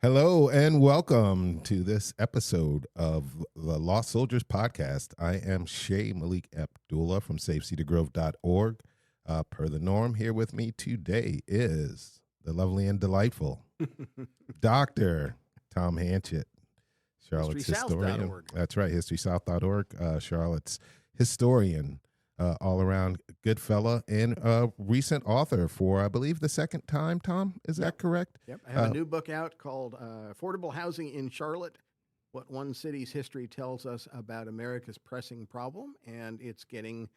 Hello and welcome to this episode of the Lost Soldiers Podcast. I am Shay Malik Abdullah from SaveCedarGrove.org. Per the norm, here with me today is the lovely and delightful Dr. Tom Hanchett, Charlotte's historian. HistorySouth.org. That's right, HistorySouth.org. Charlotte's historian, all around good fella, and recent author for, I believe, the second time, Tom. Is that correct? Yep. I have a new book out called Affordable Housing in Charlotte, What One City's History Tells Us About America's Pressing Problem. And it's getting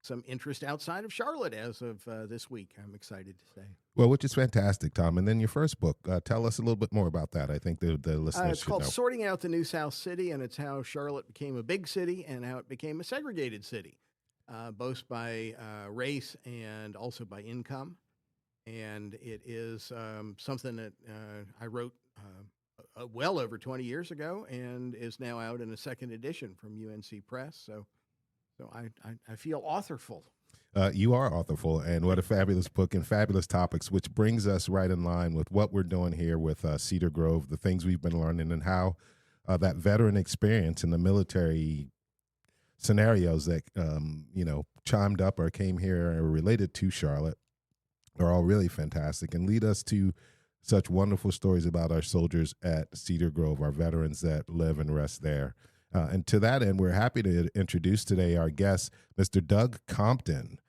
some interest outside of Charlotte as of this week, I'm excited to say. Well, which is fantastic, Tom. And then your first book, tell us a little bit more about that. I think the listeners It's should called know. Sorting Out the New South City, and it's how Charlotte became a big city and how it became a segregated city, both by race and also by income. And it is something that I wrote well over 20 years ago and is now out in a second edition from UNC Press. So I feel authorful. You are authorful, and what a fabulous book and fabulous topics, which brings us right in line with what we're doing here with Cedar Grove, the things we've been learning, and how that veteran experience in the military scenarios that, chimed up or came here or related to Charlotte are all really fantastic and lead us to such wonderful stories about our soldiers at Cedar Grove, our veterans that live and rest there. And to that end, we're happy to introduce today our guest, Mr. Doug Compton,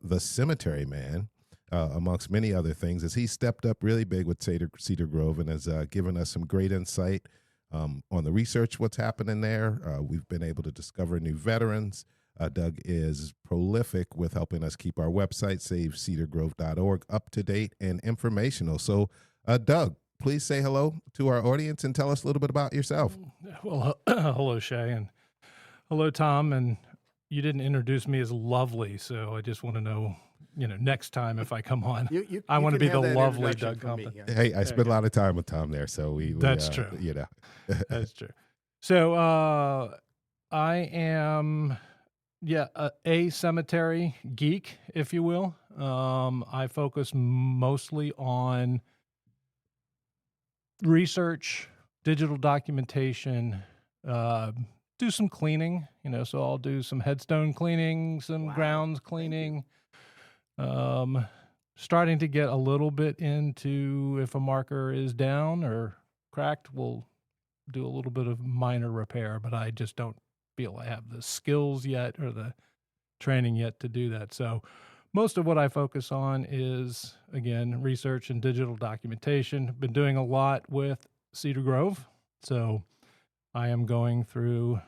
the cemetery man, amongst many other things, as he stepped up really big with Cedar Grove and has given us some great insight on the research, what's happening there. We've been able to discover new veterans. Doug is prolific with helping us keep our website, SaveCedarGrove.org, up to date and informational. So, Doug, please say hello to our audience and tell us a little bit about yourself. Well, hello, Shay, and hello, Tom. And you didn't introduce me as lovely, so I just want to know, next time if I come on, I want to be the lovely Doug Compton. Hey, I spent a lot of time with Tom there, so That's true. That's true. So I am, a cemetery geek, if you will. I focus mostly on research, digital documentation, do some cleaning, so I'll do some headstone cleaning, some grounds cleaning, starting to get a little bit into if a marker is down or cracked, we'll do a little bit of minor repair, but I just don't feel I have the skills yet or the training yet to do that. So most of what I focus on is, again, research and digital documentation. Been doing a lot with Cedar Grove. So I am going through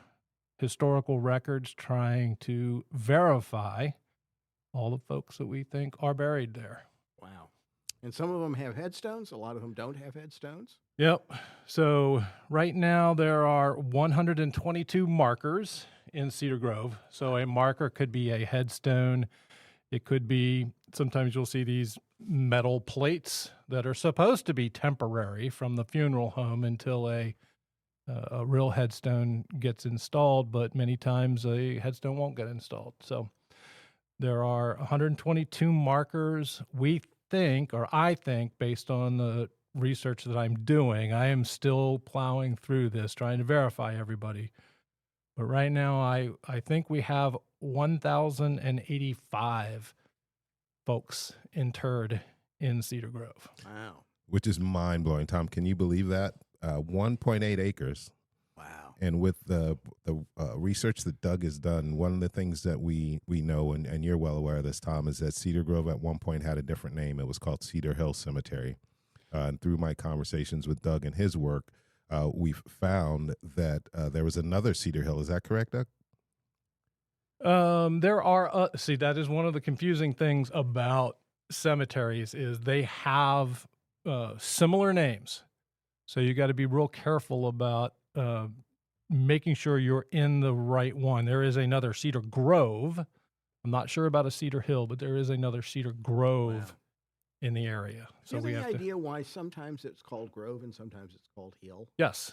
historical records trying to verify all the folks that we think are buried there. Wow. And some of them have headstones. A lot of them don't have headstones. Yep. So right now there are 122 markers in Cedar Grove. So a marker could be a headstone. It could be, sometimes you'll see these metal plates that are supposed to be temporary from the funeral home until a real headstone gets installed, but many times a headstone won't get installed. So there are 122 markers. We think, or I think, based on the research that I'm doing, I am still plowing through this, trying to verify everybody. But right now, I think we have 1,085 folks interred in Cedar Grove. Wow. Which is mind-blowing, Tom. Can you believe that? 1.8 acres. Wow. And with the research that Doug has done, one of the things that we know, and you're well aware of this, Tom, is that Cedar Grove at one point had a different name. It was called Cedar Hill Cemetery. And through my conversations with Doug and his work, we've found that there was another Cedar Hill. Is that correct, Doug? There are, that is one of the confusing things about cemeteries is they have similar names. So you got to be real careful about making sure you're in the right one. There is another Cedar Grove. I'm not sure about a Cedar Hill, but there is another Cedar Grove in the area. So do you have any idea why sometimes it's called Grove and sometimes it's called Hill? Yes.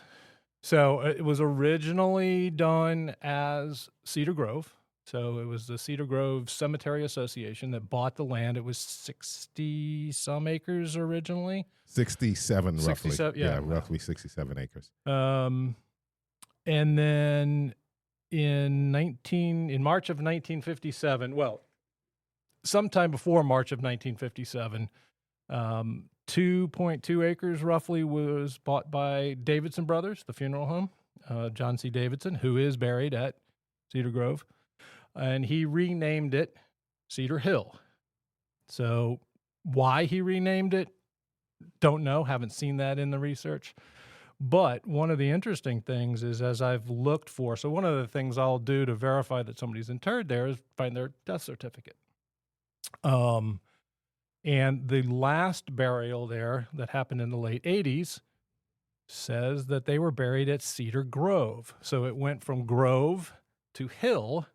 So it was originally done as Cedar Grove. So it was the Cedar Grove Cemetery Association that bought the land. It was 60 some acres originally. 67 roughly. 67, yeah. Roughly 67 acres. And then in March of 1957, well, sometime before March of 1957, 2.2 acres roughly was bought by Davidson Brothers, the funeral home, John C. Davidson, who is buried at Cedar Grove, and he renamed it Cedar Hill. So why he renamed it, don't know, haven't seen that in the research. But one of the interesting things is, as I've looked for, so one of the things I'll do to verify that somebody's interred there is find their death certificate. And the last burial there that happened in the late 80s says that they were buried at Cedar Grove. So it went from Grove to Hill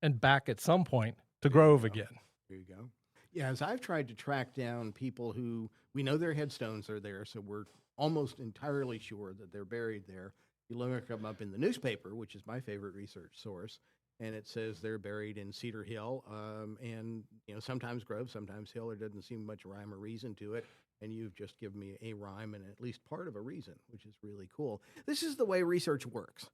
and back at some point to Grove again. There you go. Yeah, as I've tried to track down people who, we know their headstones are there, so we're almost entirely sure that they're buried there. You look them up in the newspaper, which is my favorite research source, and it says they're buried in Cedar Hill, and sometimes Grove, sometimes Hill. There doesn't seem much rhyme or reason to it, and you've just given me a rhyme and at least part of a reason, which is really cool. This is the way research works.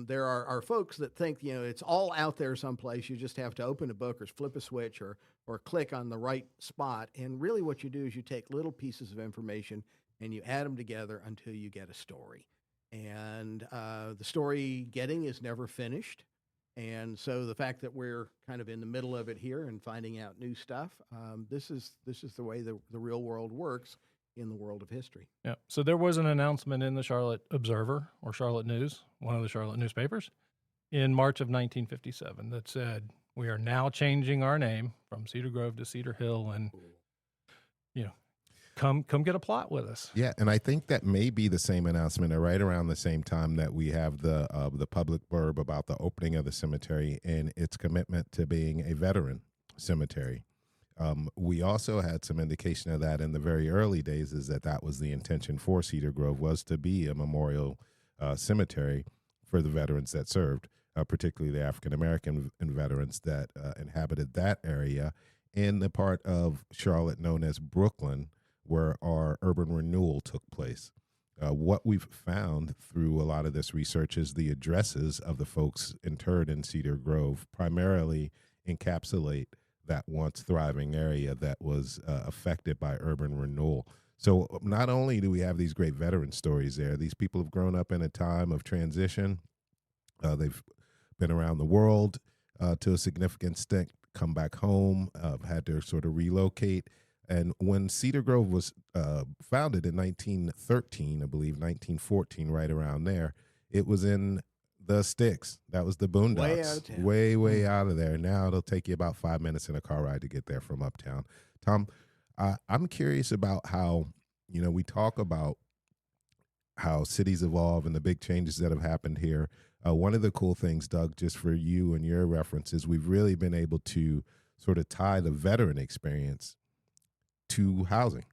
There are folks that think it's all out there someplace. You just have to open a book or flip a switch or click on the right spot. And really, what you do is you take little pieces of information and you add them together until you get a story. And the story getting is never finished. And so the fact that we're kind of in the middle of it here and finding out new stuff, this is the way the real world works in the world of history. Yeah. So there was an announcement in the Charlotte Observer or Charlotte News, one of the Charlotte newspapers, in March of 1957 that said, we are now changing our name from Cedar Grove to Cedar Hill, and come get a plot with us. Yeah, and I think that may be the same announcement right around the same time that we have the public blurb about the opening of the cemetery and its commitment to being a veteran cemetery. We also had some indication of that in the very early days, is that was the intention for Cedar Grove, was to be a memorial cemetery for the veterans that served, particularly the African-American veterans that inhabited that area in the part of Charlotte known as Brooklyn, where our urban renewal took place. What we've found through a lot of this research is the addresses of the folks interred in Cedar Grove primarily encapsulate that once thriving area that was affected by urban renewal. So not only do we have these great veteran stories there, these people have grown up in a time of transition. They've been around the world to a significant extent, come back home, had to sort of relocate. And when Cedar Grove was founded in 1913, I believe, 1914, right around there, it was in the sticks. That was the boondocks. Way out of town. Way out of there. Now it'll take you about 5 minutes in a car ride to get there from uptown. Tom, I'm curious about how, we talk about how cities evolve and the big changes that have happened here. One of the cool things, Doug, just for you and your references, we've really been able to sort of tie the veteran experience to housing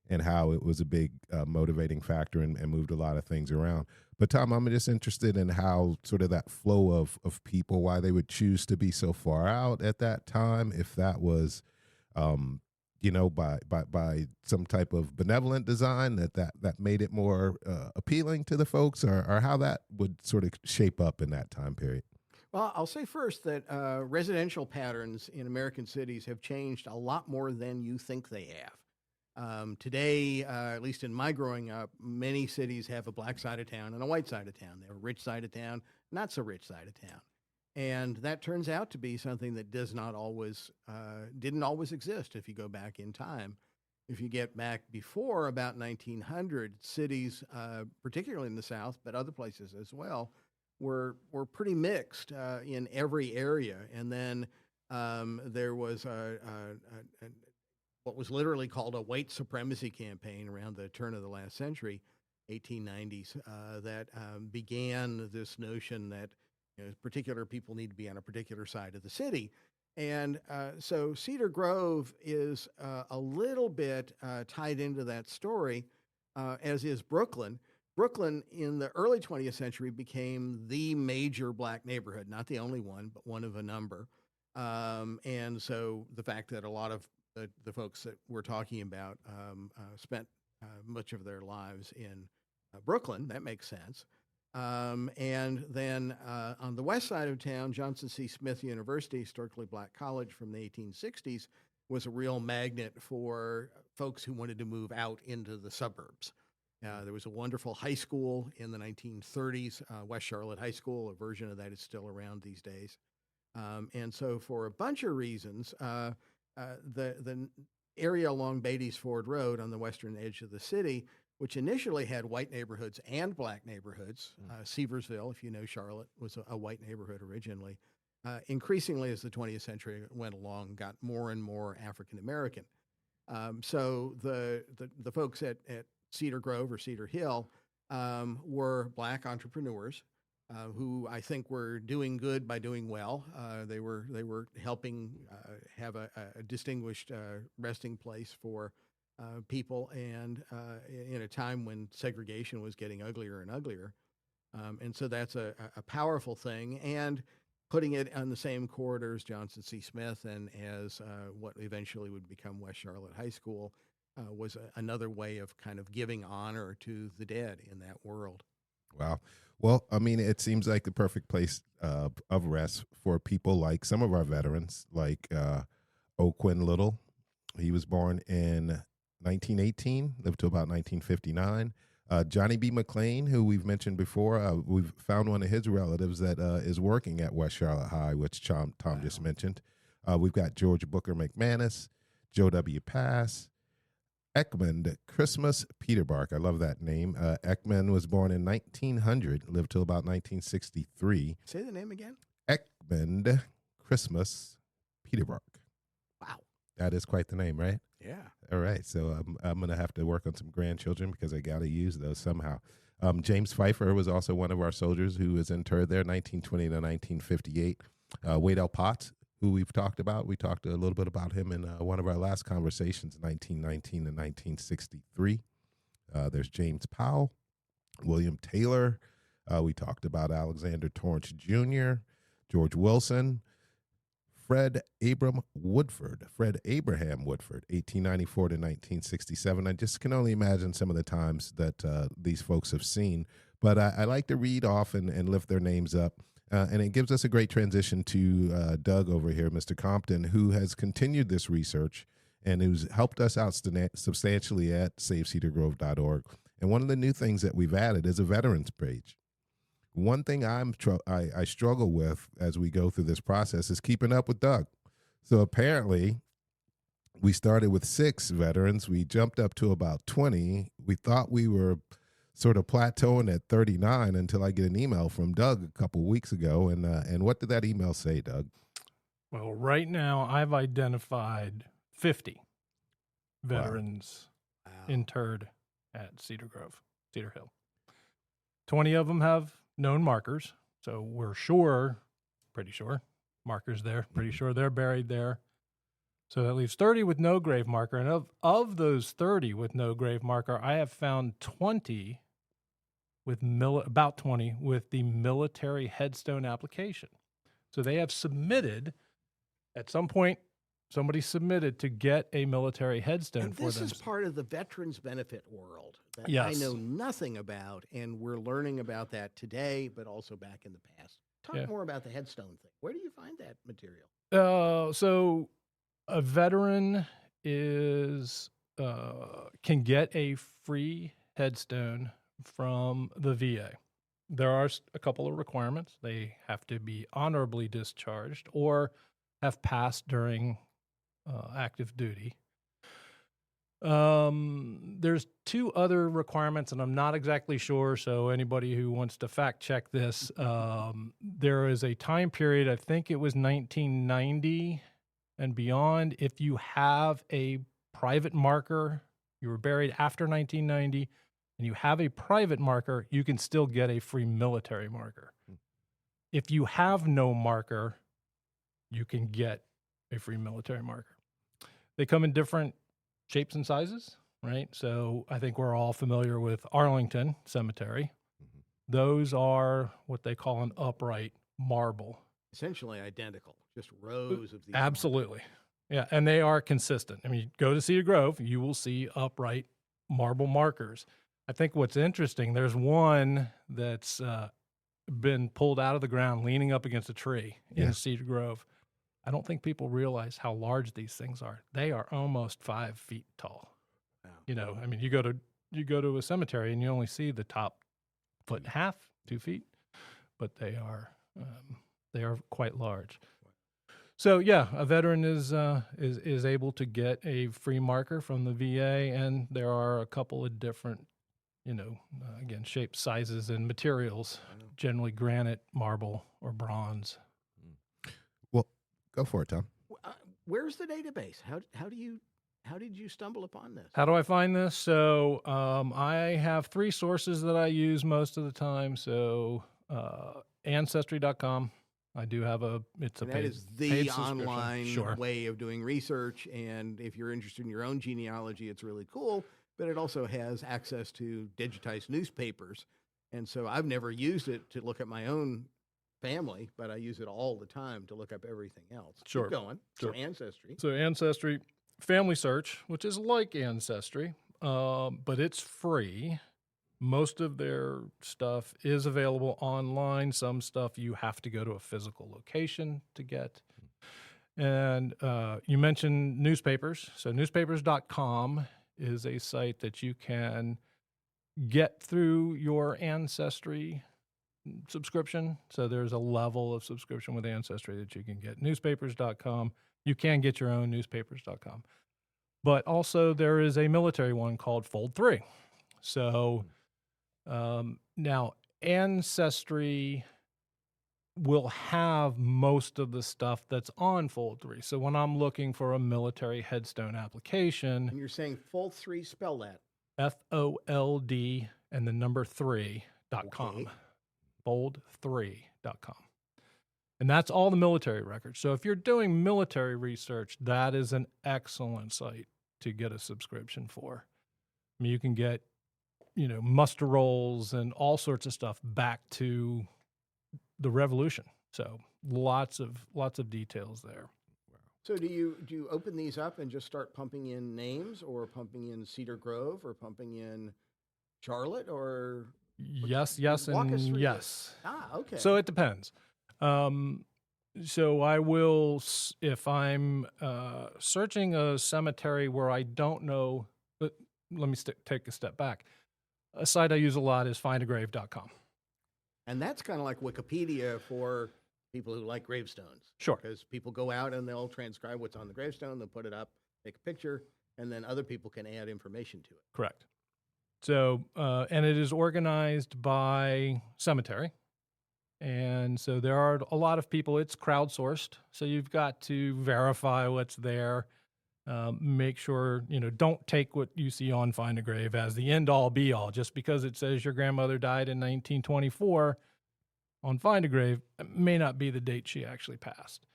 and how it was a big motivating factor and moved a lot of things around. But Tom, I'm just interested in how sort of that flow of people, why they would choose to be so far out at that time, if that was, by some type of benevolent design that made it more appealing to the folks, or how that would sort of shape up in that time period. Well, I'll say first that residential patterns in American cities have changed a lot more than you think they have. Today, at least in my growing up, many cities have a black side of town and a white side of town. They have a rich side of town, not so rich side of town. And that turns out to be something that didn't always exist if you go back in time. If you get back before about 1900, cities, particularly in the South, but other places as well, were pretty mixed in every area. And then there was what was literally called a white supremacy campaign around the turn of the last century, 1890s, that began this notion that particular people need to be on a particular side of the city. And so Cedar Grove is a little bit tied into that story, as is Brooklyn. Brooklyn in the early 20th century became the major black neighborhood, not the only one, but one of a number. And so the fact that a lot of the folks that we're talking about spent much of their lives in Brooklyn, that makes sense. And then on the west side of town, Johnson C. Smith University, historically black college from the 1860s, was a real magnet for folks who wanted to move out into the suburbs. There was a wonderful high school in the 1930s, West Charlotte High School. A version of that is still around these days. And so for a bunch of reasons, the area along Beatty's Ford Road on the western edge of the city, which initially had white neighborhoods and black neighborhoods, Seversville, if you know Charlotte, was a white neighborhood originally. Increasingly, as the 20th century went along, got more and more African American. So the folks at Cedar Grove or Cedar Hill were black entrepreneurs who I think were doing good by doing well. They were helping have a distinguished resting place for people, and in a time when segregation was getting uglier and uglier. And so that's a powerful thing. And putting it on the same corridor as Johnson C. Smith and as what eventually would become West Charlotte High School was another way of kind of giving honor to the dead in that world. Wow. Well, I mean, it seems like the perfect place of rest for people like some of our veterans, like O'Quinn Little. He was born in 1918, lived to about 1959. Johnny B. McLean, who we've mentioned before, we've found one of his relatives that is working at West Charlotte High, which Tom just mentioned. We've got George Booker McManus, Joe W. Pass, Ekman Christmas Peterbark. I love that name. Ekman was born in 1900, lived till about 1963. Say the name again. Ekman Christmas Peterbark. Wow. That is quite the name, right? Yeah. All right. So I'm going to have to work on some grandchildren because I got to use those somehow. James Pfeiffer was also one of our soldiers who was interred there, 1920 to 1958. Wade L. Potts, who we've talked about. We talked a little bit about him in one of our last conversations, 1919 to 1963. There's James Powell, William Taylor. We talked about Alexander Torrance Jr., George Wilson, Fred Abraham Woodford, 1894 to 1967. I just can only imagine some of the times that these folks have seen. But I like to read off and lift their names up. And it gives us a great transition to Doug over here, Mr. Compton, who has continued this research and who's helped us out substantially at SaveCedarGrove.org. And one of the new things that we've added is a veterans page. One thing I struggle with as we go through this process is keeping up with Doug. So apparently we started with 6 veterans. We jumped up to about 20. We thought we were sort of plateauing at 39 until I get an email from Doug a couple weeks ago. And what did that email say, Doug? Well, right now I've identified 50 veterans interred at Cedar Hill. 20 of them have known markers, so we're pretty sure, markers there, pretty sure they're buried there. So that leaves 30 with no grave marker. And of those 30 with no grave marker, I have found 20 with about 20 with the military headstone application. So they have submitted, at some point, somebody submitted to get a military headstone and for them. This is part of the veterans benefit world that Yes. I know nothing about, and we're learning about that today, but also back in the past. Talk more about the headstone thing. Where do you find that material? So a veteran can get a free headstone from the VA. There are a couple of requirements. They have to be honorably discharged or have passed during active duty. There's 2 other requirements, and I'm not exactly sure, so anybody who wants to fact check this, there is a time period, I think it was 1990 and beyond. If you have a private marker, you were buried after 1990, and you have a private marker, you can still get a free military marker. If you have no marker, you can get a free military marker. They come in different shapes and sizes. right? So I think we're all familiar with Arlington Cemetery. Mhm. Those are what they call an upright marble. Essentially identical, just rows of these. Absolutely. Yeah, and they are consistent. I mean, go to Cedar Grove, you will see upright marble markers. I think what's interesting, there's one that's been pulled out of the ground leaning up against a tree Yeah. in Cedar Grove. I don't think people realize how large these things are. They are almost 5 feet tall. Wow. You know, I mean, you go to a cemetery and you only see the top foot and a half, 2 feet, but they are quite large. So yeah, a veteran is able to get a free marker from the VA, and there are a couple of different, again, shapes, sizes, and materials. Generally, granite, marble, or bronze. Well, go for it, Tom. Where's the database? How did you stumble upon this? How do I find this? So I have 3 sources that I use most of the time. So Ancestry.com. I do have it's a And paid, that is the paid subscription. online Sure. way of doing research. And if you're interested in your own genealogy, it's really cool. But it also has access to digitized newspapers. And so I've never used it to look at my own family, but I use it all the time to look up everything else. Sure. Keep going. Sure. So Ancestry. So Ancestry, Family Search, which is like Ancestry, but it's free. Most of their stuff is available online. Some stuff you have to go to a physical location to get. And you mentioned newspapers. So newspapers.com is a site that you can get through your Ancestry subscription. So there's a level of subscription with Ancestry that you can get. Newspapers.com. You can get your own newspapers.com. But also there is a military one called Fold 3. So now Ancestry will have most of the stuff that's on Fold 3. So when I'm looking for a military headstone application, And you're saying Fold 3, spell that. FOLD and the number 3.com. Okay. Fold3.com. And that's all the military records. So if you're doing military research, that is an excellent site to get a subscription for. I mean, you can get, muster rolls and all sorts of stuff back to the Revolution. So lots of details there. So do you open these up and just start pumping in names, or pumping in Cedar Grove, or pumping in Charlotte, or Yes, walk us and through yes. okay. So it depends. So I will, if I'm searching a cemetery where I don't know, let me take a step back. A site I use a lot is findagrave.com. And that's kind of like Wikipedia for people who like gravestones. Sure. Because people go out and they'll transcribe what's on the gravestone, they'll put it up, take a picture, and then other people can add information to it. Correct. So, and it is organized by cemetery. And so there are a lot of people, it's crowdsourced. So you've got to verify what's there. Make sure, don't take what you see on Find a Grave as the end all be all. Just because it says your grandmother died in 1924 on Find a Grave, it may not be the date she actually passed.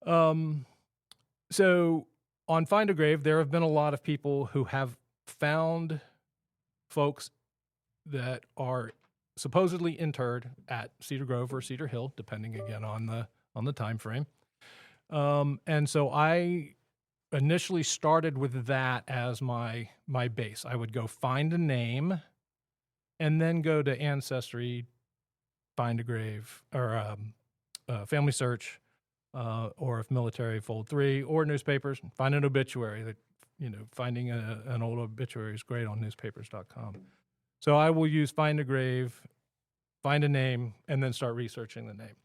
So on Find a Grave, there have been a lot of people who have found folks that are supposedly interred at Cedar Grove or Cedar Hill, depending again on the time frame. And so I initially started with that as my base. I would go find a name, and then go to Ancestry, Find a Grave, or Family Search, or if military, Fold 3, or newspapers. Find an obituary. That finding an old obituary is great on newspapers.com. So I will use Find a Grave, find a name, and then start researching the name.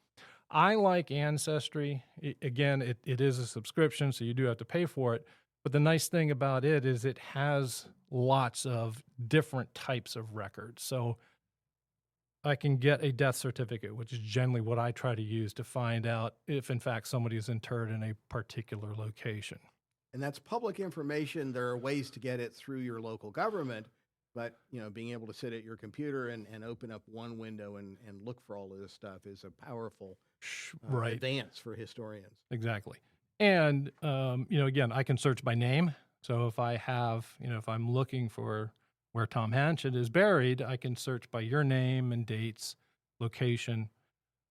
I like Ancestry. Again, it is a subscription, so you do have to pay for it. But the nice thing about it is it has lots of different types of records. So I can get a death certificate, which is generally what I try to use to find out if, in fact, somebody is interred in a particular location. And that's public information. There are ways to get it through your local government, but being able to sit at your computer and open up one window and look for all of this stuff is a powerful advance for historians. Exactly. And, again, I can search by name. So if I have, if I'm looking for where Tom Hanchett is buried, I can search by your name and dates, location.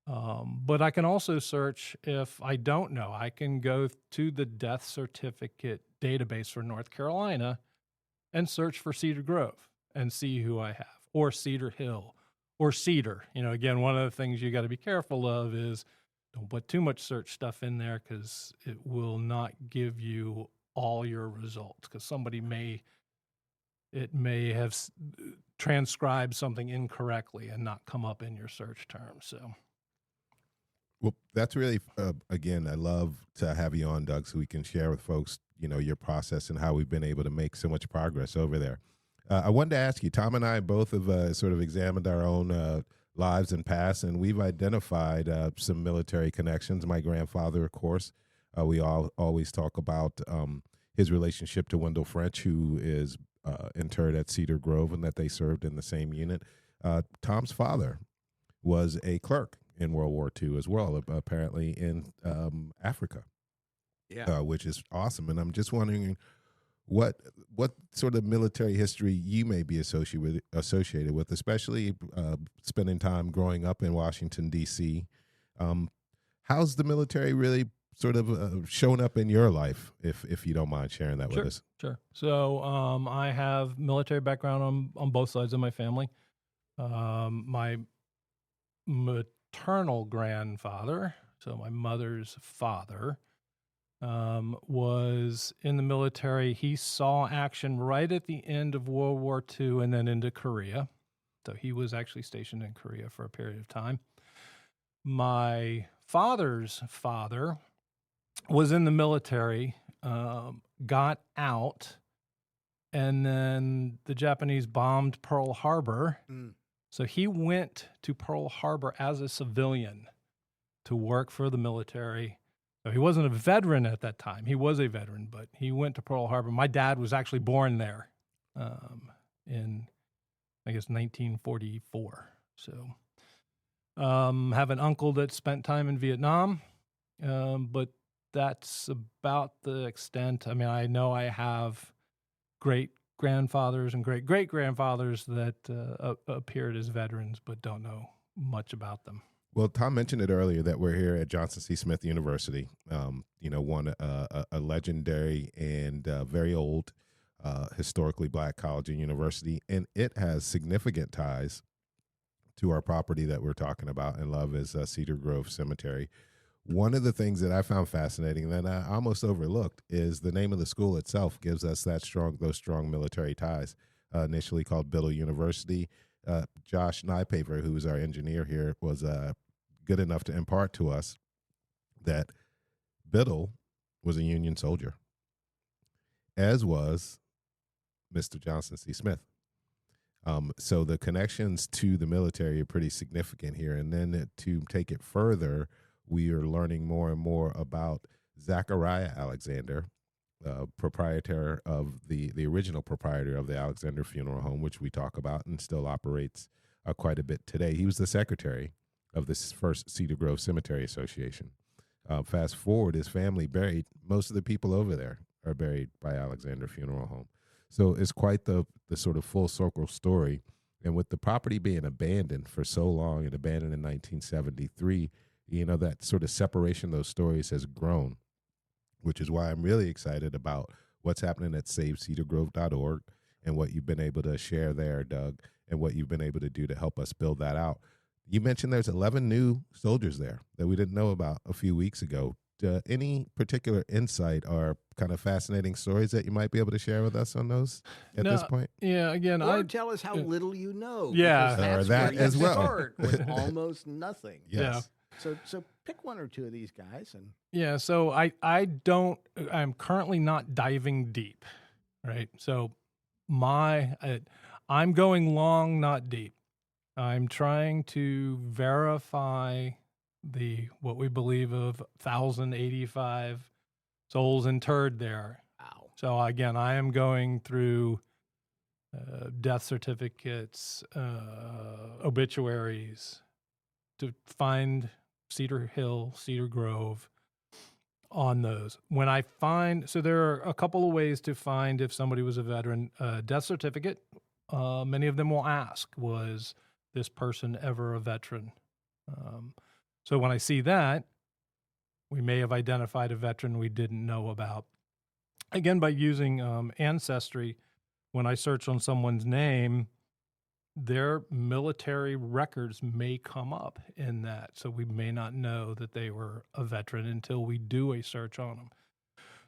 But I can also search if I don't know. I can go to the death certificate database for North Carolina and search for Cedar Grove and see who I have, or Cedar Hill, or Cedar. Again, one of the things you got to be careful of is don't put too much search stuff in there because it will not give you all your results, because somebody may have transcribed something incorrectly and not come up in your search terms. So. Well, that's really, again, I love to have you on, Doug, so we can share with folks, your process and how we've been able to make so much progress over there. I wanted to ask you, Tom and I both have sort of examined our own lives and past, and we've identified some military connections. My grandfather, of course, we always talk about his relationship to Wendell French, who is interred at Cedar Grove, and that they served in the same unit. Tom's father was a clerk in World War II as well, apparently in Africa, which is awesome. And I'm just wondering what sort of military history you may be associated with, especially spending time growing up in Washington, D.C. How's the military really sort of shown up in your life, if you don't mind sharing that with us? Sure. So I have military background on both sides of my family. My maternal grandfather, so my mother's father, was in the military. He saw action right at the end of World War II and then into Korea. So he was actually stationed in Korea for a period of time. My father's father was in the military, got out, and then the Japanese bombed Pearl Harbor. So he went to Pearl Harbor as a civilian to work for the military. So he wasn't a veteran at that time. He was a veteran, but he went to Pearl Harbor. My dad was actually born there in, I guess, 1944. So have an uncle that spent time in Vietnam, but that's about the extent. I mean, I know I have great-grandfathers and great-great-grandfathers that appeared as veterans, but don't know much about them. Well, Tom mentioned it earlier that we're here at Johnson C. Smith University, one a legendary and very old historically black college and university, and it has significant ties to our property that we're talking about and love is Cedar Grove Cemetery. One of the things that I found fascinating that I almost overlooked is the name of the school itself gives us those strong military ties. Initially called Biddle University. Josh Nypaver, who's our engineer here, was good enough to impart to us that Biddle was a Union soldier, as was Mr. Johnson C. Smith. So the connections to the military are pretty significant here. And then to take it further, we are learning more and more about Zachariah Alexander, proprietor of the original proprietor of the Alexander Funeral Home, which we talk about and still operates quite a bit today. He was the secretary of this first Cedar Grove Cemetery Association. Fast forward, his family buried, most of the people over there are buried by Alexander Funeral Home. So it's quite the sort of full circle story. And with the property being abandoned for so long and abandoned in 1973, that sort of separation of those stories has grown, which is why I'm really excited about what's happening at SaveCedarGrove.org and what you've been able to share there, Doug, and what you've been able to do to help us build that out. You mentioned there's 11 new soldiers there that we didn't know about a few weeks ago. Any particular insight or kind of fascinating stories that you might be able to share with us on those at this point? Yeah, again, or tell us how little you know. Yeah. Because that's Or that where you as well. start with almost nothing. Yes. So pick one or two of these guys and Yeah, so I'm currently not diving deep, right? So I'm going long, not deep. I'm trying to verify what we believe of 1,085 souls interred there. wow. So again, I am going through death certificates, obituaries to find Cedar Hill, Cedar Grove. on those. When I find, so there are a couple of ways to find if somebody was a veteran. Death certificate, many of them will ask, was this person ever a veteran? So when I see that, we may have identified a veteran we didn't know about. Again, by using Ancestry, when I search on someone's name, their military records may come up in that. So we may not know that they were a veteran until we do a search on them.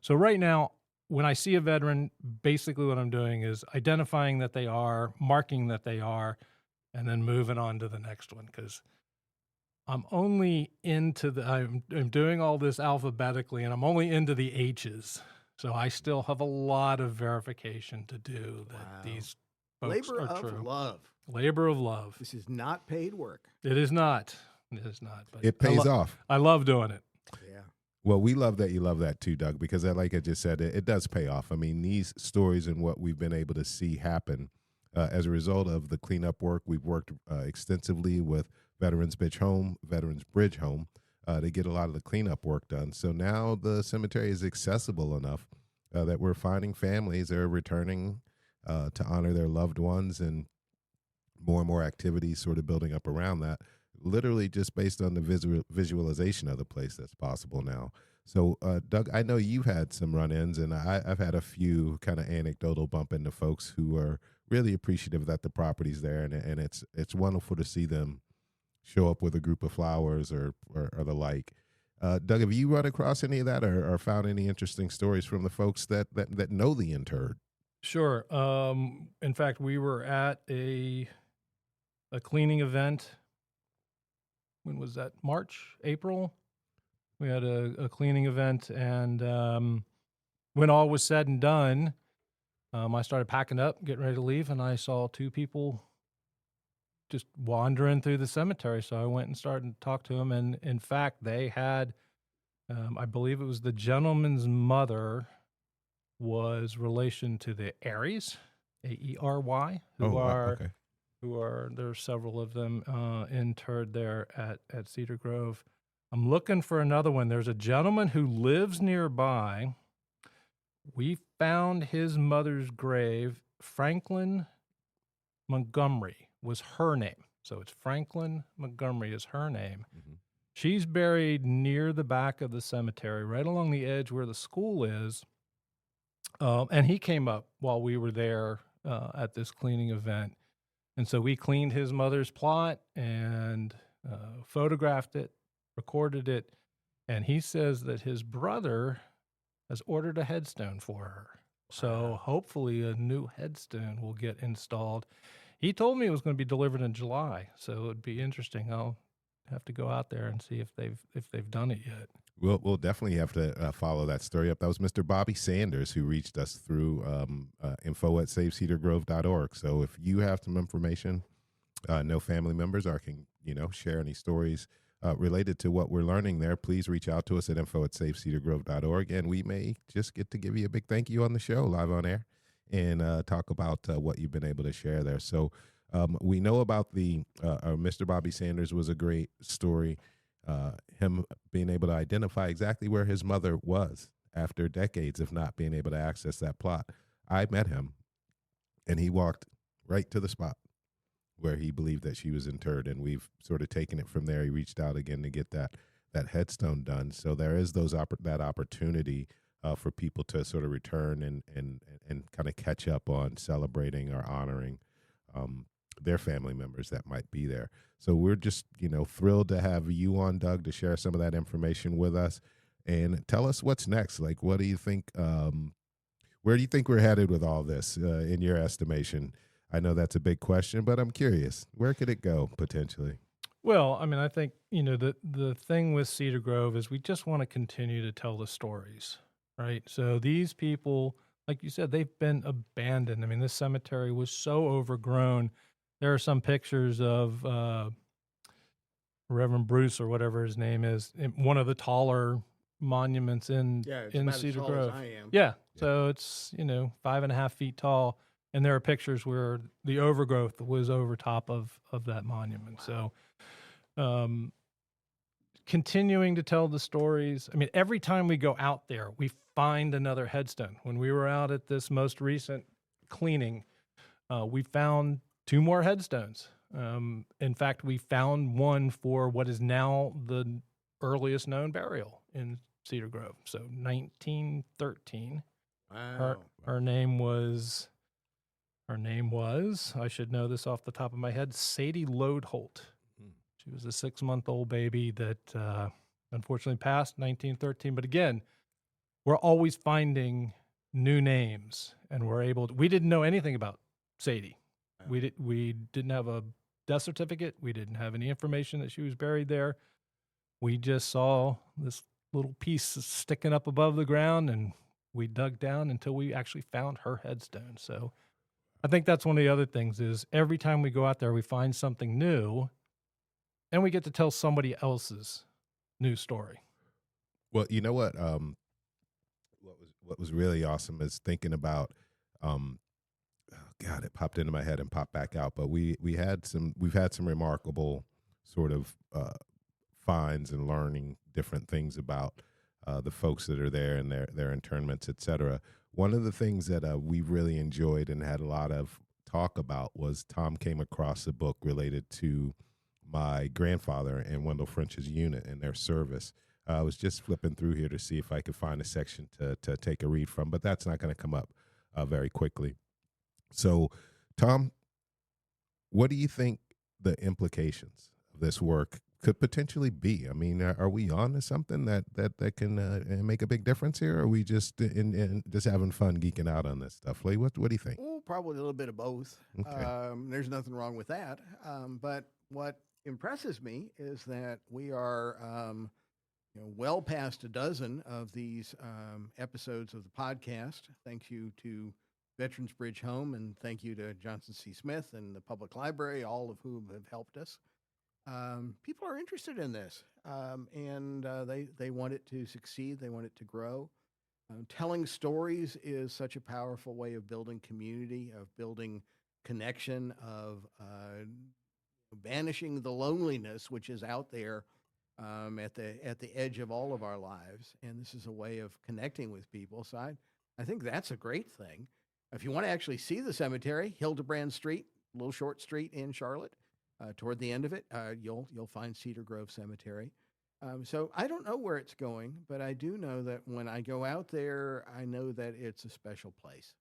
So right now, when I see a veteran, basically what I'm doing is identifying that they are, marking that they are, and then moving on to the next one, because I'm only into I'm doing all this alphabetically, and I'm only into the H's. So I still have a lot of verification to do that Wow. these folks Labor are of true. love. Labor of love. This is not paid work. It is not. It is not. But It pays off. I love doing it. Yeah. Well, we love that you love that too, Doug, because like I just said, it does pay off. I mean, these stories and what we've been able to see happen as a result of the cleanup work. We've worked extensively with Veterans Bridge Home to get a lot of the cleanup work done. So now the cemetery is accessible enough that we're finding families that are returning to honor their loved ones, and more activities sort of building up around that, literally just based on the visualization of the place that's possible now. So, Doug, I know you've had some run-ins, and I've had a few kind of anecdotal bump into folks who are really appreciative that the property's there, and it's wonderful to see them show up with a group of flowers or the like. Doug, have you run across any of that or found any interesting stories from the folks that know the interred? Sure. In fact, we were at a cleaning event. When was that? March, April? We had a cleaning event, and when all was said and done, I started packing up, getting ready to leave, and I saw two people just wandering through the cemetery. So I went and started to talk to them, and in fact, they had, I believe it was the gentleman's mother was relation to the Aries, Aery, who are there's several of them interred there at Cedar Grove. I'm looking for another one. There's a gentleman who lives nearby. We found his mother's grave. Franklin Montgomery was her name. So it's Franklin Montgomery is her name. Mm-hmm. She's buried near the back of the cemetery, right along the edge where the school is. And he came up while we were there at this cleaning event. And so we cleaned his mother's plot and photographed it, recorded it. And he says that his brother has ordered a headstone for her. So hopefully a new headstone will get installed. He told me it was going to be delivered in July. So it'd be interesting. I'll have to go out there and see if they've done it yet. We'll definitely have to follow that story up. That was Mr. Bobby Sanders who reached us through info@savecedargrove.org. So if you have some information, no family members, or can share any stories related to what we're learning there, please reach out to us at info@savecedargrove.org, and we may just get to give you a big thank you on the show live on air and talk about what you've been able to share there. So we know about the Mr. Bobby Sanders was a great story. Him being able to identify exactly where his mother was after decades of not being able to access that plot. I met him, and he walked right to the spot where he believed that she was interred, and we've sort of taken it from there. He reached out again to get that headstone done. So there is that opportunity for people to sort of return and kind of catch up on celebrating or honoring their family members that might be there. So we're just, thrilled to have you on, Doug, to share some of that information with us and tell us what's next. Like, what do you think, where do you think we're headed with all this in your estimation? I know that's a big question, but I'm curious, where could it go potentially? Well, I mean, I think, the thing with Cedar Grove is we just want to continue to tell the stories, right? So these people, like you said, they've been abandoned. I mean, this cemetery was so overgrown. There are some pictures of Reverend Bruce, or whatever his name is, in one of the taller monuments in Cedar Grove. I am. Yeah. So it's 5.5 feet tall, and there are pictures where the overgrowth was over top of that monument. Wow. So continuing to tell the stories. I mean, every time we go out there, we find another headstone. When we were out at this most recent cleaning, we found 2 more headstones. In fact, we found one for what is now the earliest known burial in Cedar Grove. So 1913. Wow. Her name was, I should know this off the top of my head, Sadie Lodeholt. She was a 6-month-old baby that unfortunately passed 1913. But again, we're always finding new names, and we didn't know anything about Sadie. Wow. We didn't have a death certificate. We didn't have any information that she was buried there. We just saw this little piece sticking up above the ground, and we dug down until we actually found her headstone. So I think that's one of the other things is every time we go out there, we find something new, and we get to tell somebody else's new story. Well, you know what? What was really awesome is thinking about. God, it popped into my head and popped back out. But we've had some remarkable sort of finds and learning different things about the folks that are there and their internments, et cetera. One of the things that we really enjoyed and had a lot of talk about was Tom came across a book related to my grandfather and Wendell French's unit and their service. I was just flipping through here to see if I could find a section to take a read from, but that's not going to come up very quickly. So, Tom, what do you think the implications of this work could potentially be? I mean, are we on to something that can make a big difference here? Or are we just just having fun geeking out on this stuff? Lee, what do you think? Oh, probably a little bit of both. Okay. There's nothing wrong with that. But what impresses me is that we are well past a dozen of these episodes of the podcast. Thank you to Veterans Bridge Home, and thank you to Johnson C. Smith and the Public Library, all of whom have helped us. People are interested in this, and they want it to succeed. They want it to grow. Telling stories is such a powerful way of building community, of building connection, of banishing the loneliness which is out there at the edge of all of our lives. And this is a way of connecting with people. So I think that's a great thing. If you want to actually see the cemetery, Hildebrand Street, a little short street in Charlotte, toward the end of it, you'll find Cedar Grove Cemetery. So I don't know where it's going, but I do know that when I go out there, I know that it's a special place.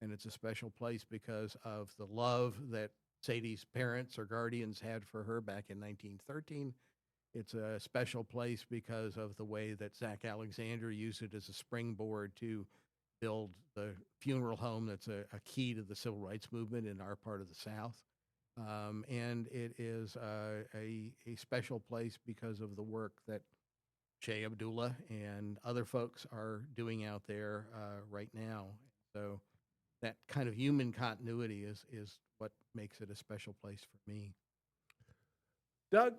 And it's a special place because of the love that Sadie's parents or guardians had for her back in 1913. It's a special place because of the way that Zach Alexander used it as a springboard to build the funeral home that's a key to the civil rights movement in our part of the South. And it is a special place because of the work that Shea Abdullah and other folks are doing out there right now. So that kind of human continuity is what makes it a special place for me. Doug,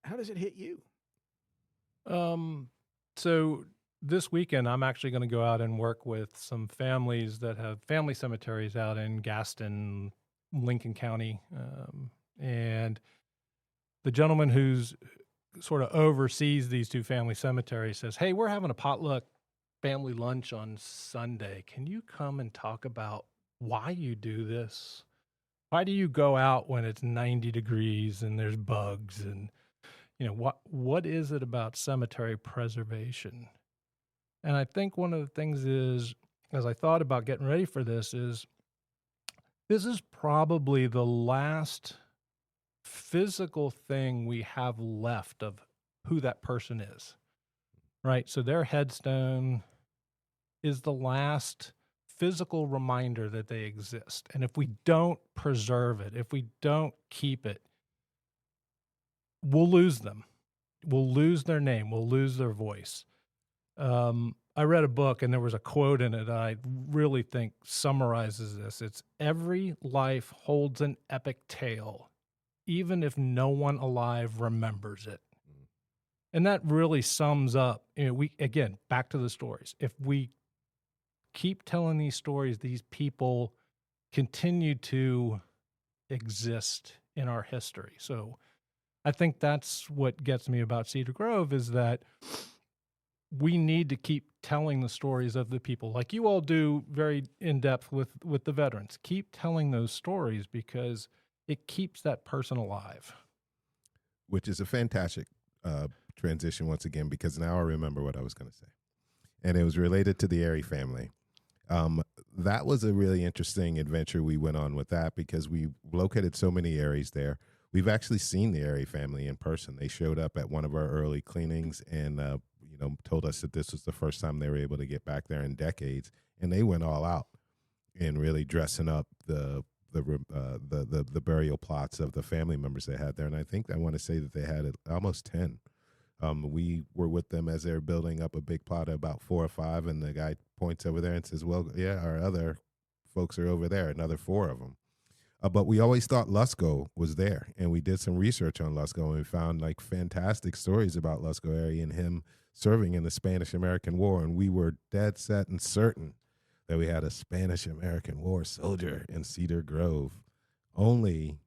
how does it hit you? So this weekend, I'm actually going to go out and work with some families that have family cemeteries out in Gaston, Lincoln County. And the gentleman who's sort of oversees these 2 family cemeteries says, "Hey, we're having a potluck family lunch on Sunday. Can you come and talk about why you do this? Why do you go out when it's 90 degrees and there's bugs? And, what is it about cemetery preservation?" And I think one of the things is, as I thought about getting ready for this is probably the last physical thing we have left of who that person is, right? So their headstone is the last physical reminder that they exist. And if we don't preserve it, if we don't keep it, we'll lose them. We'll lose their name. We'll lose their voice. I read a book and there was a quote in it I really think summarizes this. It's every life holds an epic tale, even if no one alive remembers it. And that really sums up, again, back to the stories. If we keep telling these stories, these people continue to exist in our history. So I think that's what gets me about Cedar Grove is that we need to keep telling the stories of the people, like you all do very in depth with the veterans. Keep telling those stories because it keeps that person alive. Which is a fantastic transition once again, because now I remember what I was going to say. And it was related to the Airy family. That was a really interesting adventure we went on with that because we located so many Airies there. We've actually seen the Airy family in person. They showed up at one of our early cleanings and told us that this was the first time they were able to get back there in decades, and they went all out in really dressing up the burial plots of the family members they had there. And I want to say that they had almost 10. We were with them as they were building up a big plot of about 4 or 5, and the guy points over there and says, well, yeah, our other folks are over there, another 4 of them. But we always thought Lusco was there, and we did some research on Lusco, and we found like fantastic stories about Lusco Airy and him serving in the Spanish-American War, and we were dead set and certain that we had a Spanish-American War soldier in Cedar Grove, only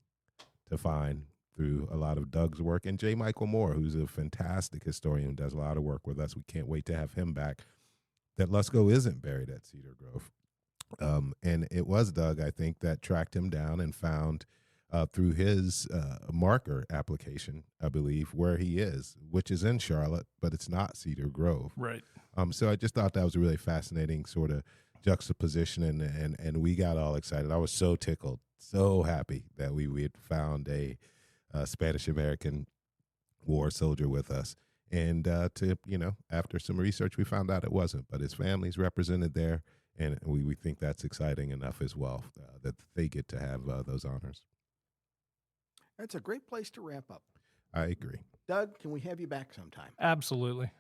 to find through a lot of Doug's work and J. Michael Moore, who's a fantastic historian and does a lot of work with us. We can't wait to have him back, that Lusco isn't buried at Cedar Grove. And it was Doug, I think, that tracked him down and found through his marker application, I believe, where he is, which is in Charlotte, but it's not Cedar Grove. Right. So I just thought that was a really fascinating sort of juxtaposition, and we got all excited. I was so tickled, so happy that we had found a Spanish-American war soldier with us. And after some research, we found out it wasn't, but his family's represented there. And we think that's exciting enough as well that they get to have those honors. That's a great place to wrap up. I agree. Doug, can we have you back sometime? Absolutely.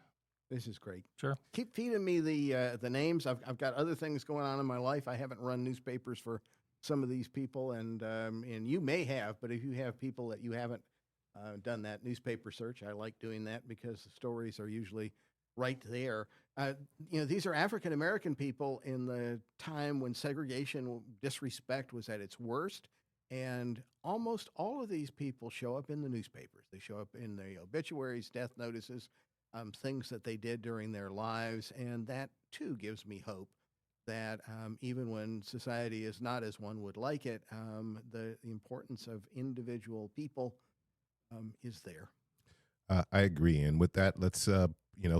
This is great. Sure. Keep feeding me the names. I've got other things going on in my life. I haven't run newspapers for some of these people, and you may have, but if you have people that you haven't done that newspaper search, I like doing that because the stories are usually right there. These are African American people in the time when segregation, disrespect was at its worst, and almost all of these people show up in the newspapers. They show up in the obituaries, death notices, things that they did during their lives, and that too gives me hope that even when society is not as one would like it, the importance of individual people is there. I agree. And with that, let's,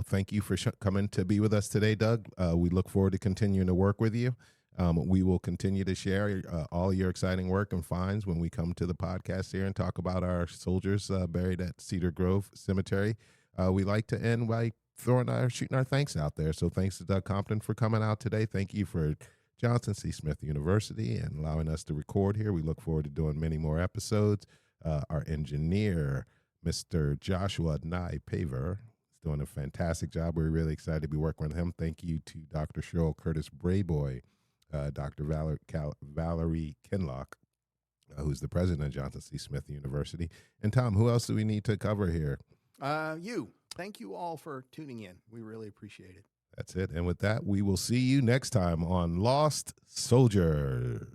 thank you for coming to be with us today, Doug. We look forward to continuing to work with you. We will continue to share all your exciting work and finds when we come to the podcast here and talk about our soldiers buried at Cedar Grove Cemetery. We like to end by shooting our thanks out there. So thanks to Doug Compton for coming out today. Thank you for Johnson C. Smith University and allowing us to record here. We look forward to doing many more episodes. Our engineer, Mr. Joshua Nye Paver, is doing a fantastic job. We're really excited to be working with him. Thank you to Dr. Cheryl Curtis Brayboy, Dr. Valerie Kinlock, who's the president of Johnson C. Smith University. And Tom, who else do we need to cover here? Thank you all for tuning in. We really appreciate it. That's it. And with that, we will see you next time on Lost Soldiers.